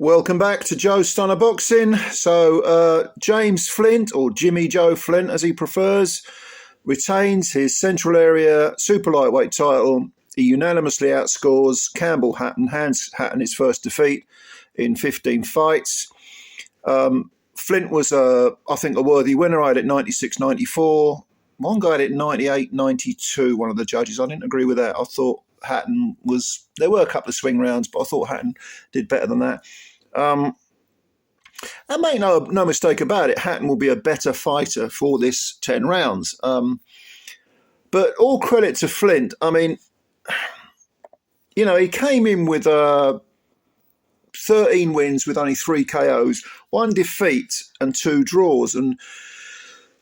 Welcome back to Joe Stunner Boxing. So James Flint, or Jimmy Joe Flint as he prefers, retains his Central Area Super Lightweight title. He unanimously outscores Campbell Hatton, hands Hatton his first defeat in 15 fights. Flint was, I think, a worthy winner. I had it 96-94. One guy had it 98-92, one of the judges. I didn't agree with that. I thought Hatton was... There were a couple of swing rounds, but I thought Hatton did better than that. And make no mistake about it, Hatton will be a better fighter for this 10 rounds. But all credit to Flint. I mean, you know, he came in with 13 wins with only 3 KOs, 1 defeat and 2 draws. And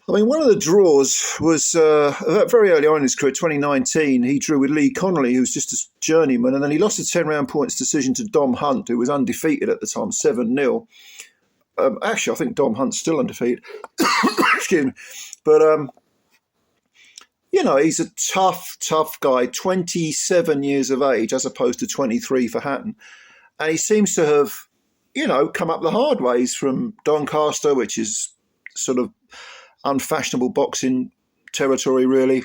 I mean, one of the draws was very early on in his career, 2019. He drew with Lee Connolly, who was just a journeyman, and then he lost a 10-round points decision to Dom Hunt, who was undefeated at the time, 7-0. Actually, I think Dom Hunt's still undefeated. Excuse me. But, you know, he's a tough guy, 27 years of age, as opposed to 23 for Hatton. And he seems to have, you know, come up the hard ways from Doncaster, which is sort of unfashionable boxing territory, really.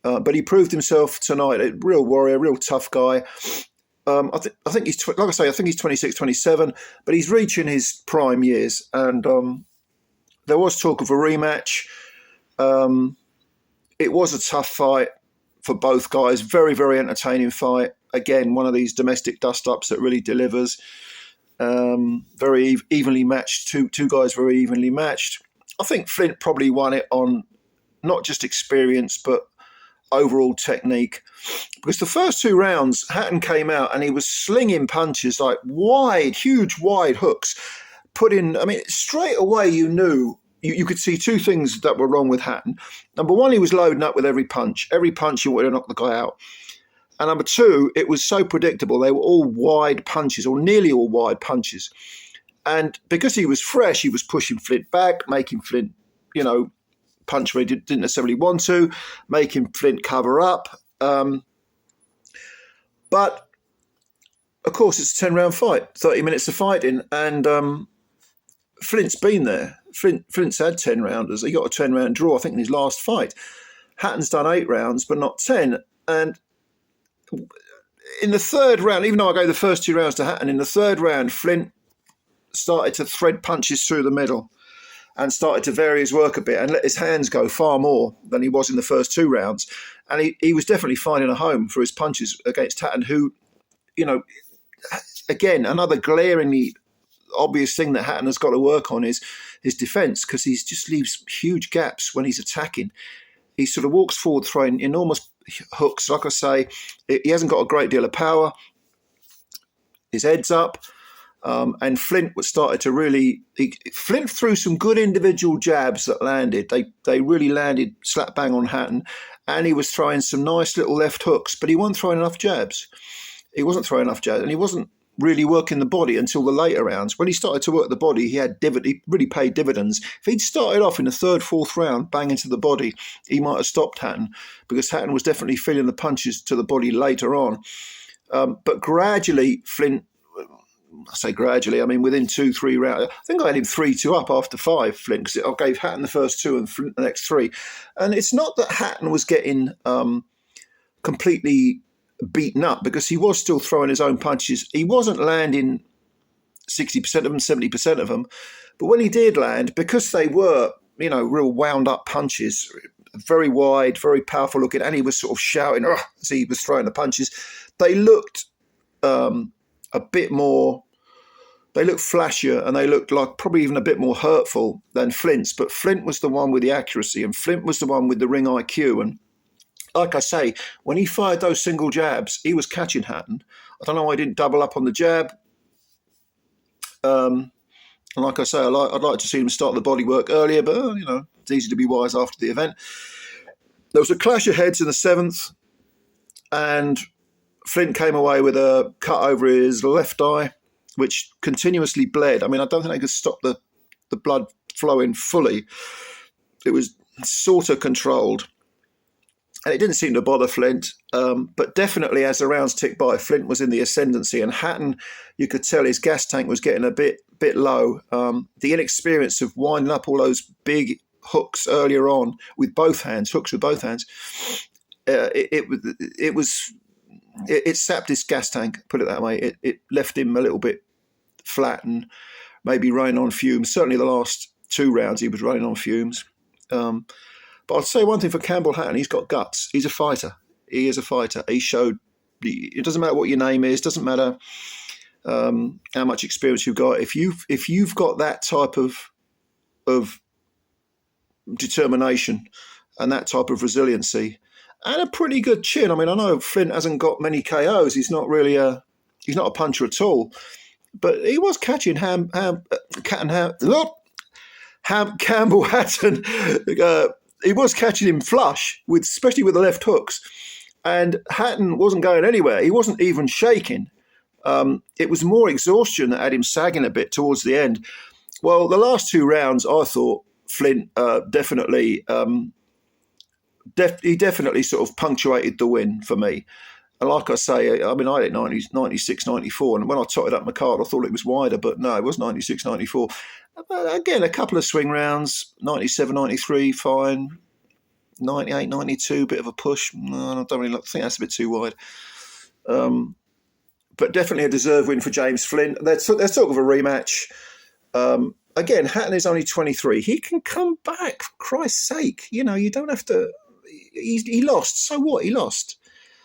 But he proved himself tonight. A real warrior, real tough guy. I think he's, like I say, I think he's 26, 27, but he's reaching his prime years. And there was talk of a rematch. It was a tough fight for both guys. Very, very entertaining fight. Again, one of these domestic dust-ups that really delivers. Very evenly matched. Two guys very evenly matched. I think Flint probably won it on not just experience, but overall technique. Because the first 2 rounds, Hatton came out and he was slinging punches, like huge wide hooks. I mean, straight away you knew, you could see 2 things that were wrong with Hatton. Number 1, he was loading up with every punch. Every punch you wanted to knock the guy out. And number 2, it was so predictable. They were all wide punches, or nearly all wide punches. And because he was fresh, he was pushing Flint back, making Flint, you know, punch where he didn't necessarily want to, making Flint cover up. But, of course, it's a 10-round fight, 30 minutes of fighting, and Flint's been there. Flint's had 10-rounders. He got a 10-round draw, I think, in his last fight. Hatton's done 8 rounds, but not 10. And in the 3rd round, even though I gave the first 2 rounds to Hatton, in the 3rd round, Flint started to thread punches through the middle and started to vary his work a bit and let his hands go far more than he was in the first 2 rounds. And he was definitely finding a home for his punches against Hatton, who, you know, again, another glaringly obvious thing that Hatton has got to work on is his defence, because he just leaves huge gaps when he's attacking. He sort of walks forward throwing enormous hooks. Like I say, he hasn't got a great deal of power. His head's up. And Flint started to really... Flint threw some good individual jabs that landed. They really landed slap bang on Hatton. And he was throwing some nice little left hooks, but he wasn't throwing enough jabs. And he wasn't really working the body until the later rounds. When he started to work the body, he really paid dividends. If he'd started off in the 3rd, 4th round, banging to the body, he might have stopped Hatton, because Hatton was definitely feeling the punches to the body later on. But gradually, Flint... I say gradually, I mean within 2-3 rounds. I think I had him 3-2 up after 5, Flint, because I gave Hatton the first 2 and Flint the next 3. And it's not that Hatton was getting completely beaten up, because he was still throwing his own punches. He wasn't landing 60% of them, 70% of them. But when he did land, because they were, you know, real wound up punches, very wide, very powerful looking, and he was sort of shouting as he was throwing the punches, they looked a bit more, they looked flashier, and they looked like probably even a bit more hurtful than Flint's. But Flint was the one with the accuracy, and Flint was the one with the ring IQ. And like I say, when he fired those single jabs, he was catching Hatton. I don't know why he didn't double up on the jab. And like I say, I'd like to see him start the body work earlier, but, you know, it's easy to be wise after the event. There was a clash of heads in the 7th, and Flint came away with a cut over his left eye, which continuously bled. I mean, I don't think they could stop the blood flowing fully. It was sort of controlled. And it didn't seem to bother Flint, but definitely as the rounds ticked by, Flint was in the ascendancy, and Hatton, you could tell his gas tank was getting a bit low. The inexperience of winding up all those big hooks earlier on with both hands, hooks with both hands, it sapped his gas tank. Put it that way. It left him a little bit flat and maybe running on fumes. Certainly the last 2 rounds he was running on fumes. But I'll say one thing for Campbell Hatton, he's got guts. He's a fighter. He is a fighter. He showed, it doesn't matter what your name is, doesn't matter how much experience you've got. If you've got that type of determination and that type of resiliency and a pretty good chin. I mean, I know Flint hasn't got many KOs. He's not really he's not a puncher at all, but he was catching Campbell Hatton. He was catching him flush, especially with the left hooks. And Hatton wasn't going anywhere. He wasn't even shaking. It was more exhaustion that had him sagging a bit towards the end. Well, the last 2 rounds, I thought Flint definitely sort of punctuated the win for me. And like I say, I mean, I had 96, 94. And when I totted up my card, I thought it was wider, but no, it was 96, 94. Again, a couple of swing rounds, 97, 93, fine. 98, 92, bit of a push. No, I don't really think that's a bit too wide. But definitely a deserved win for James Flint. There's talk of a rematch. Again, Hatton is only 23. He can come back, for Christ's sake. You know, you don't have to... He lost. So what? He lost.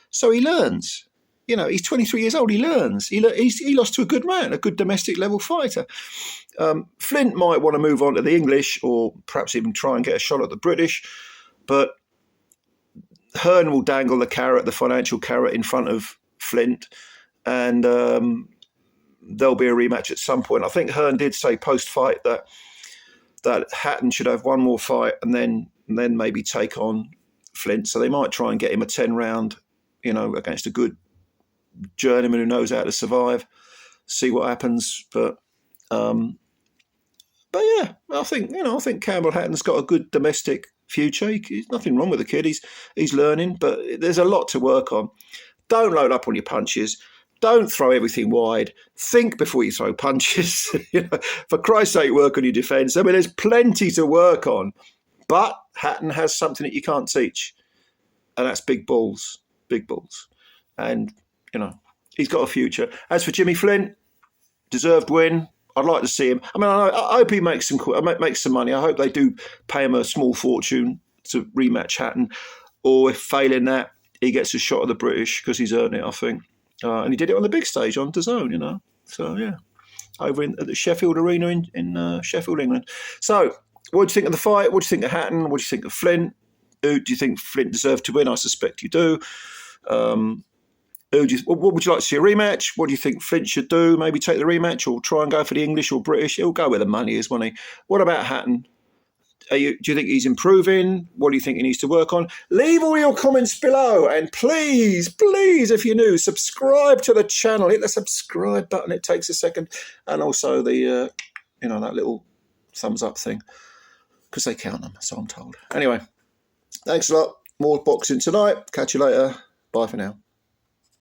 So he learns. You know, he's 23 years old. He learns. He lost to a good man, a good domestic level fighter. Flint might want to move on to the English or perhaps even try and get a shot at the British. But Hearn will dangle the carrot, the financial carrot, in front of Flint. And there'll be a rematch at some point. I think Hearn did say post-fight that Hatton should have one more fight and then maybe take on Flint. So they might try and get him a 10-round, you know, against a good journeyman who knows how to survive. See what happens. But yeah, I think Campbell Hatton's got a good domestic future. There's nothing wrong with the kid. He's learning, but there's a lot to work on. Don't load up on your punches. Don't throw everything wide. Think before you throw punches. You know, for Christ's sake, work on your defence. I mean, there's plenty to work on. But Hatton has something that you can't teach, and that's big balls. Big balls. And, you know, he's got a future. As for Jimmy Flint, deserved win. I'd like to see him. I mean, I hope he makes some money. I hope they do pay him a small fortune to rematch Hatton. Or if failing that, he gets a shot at the British because he's earned it, I think. And he did it on the big stage on DAZN, you know. So, yeah, over at the Sheffield Arena in Sheffield, England. So, what do you think of the fight? What do you think of Hatton? What do you think of Flint? Who do you think Flint deserved to win? I suspect you do. What would you like to see a rematch? What do you think Flint should do? Maybe take the rematch or try and go for the English or British? He'll go where the money is, won't he? What about Hatton? Do you think he's improving? What do you think he needs to work on? Leave all your comments below. And please, if you're new, subscribe to the channel. Hit the subscribe button. It takes a second. And also the, that little thumbs up thing. Because they count them, so I'm told. Anyway, thanks a lot. More boxing tonight. Catch you later. Bye for now.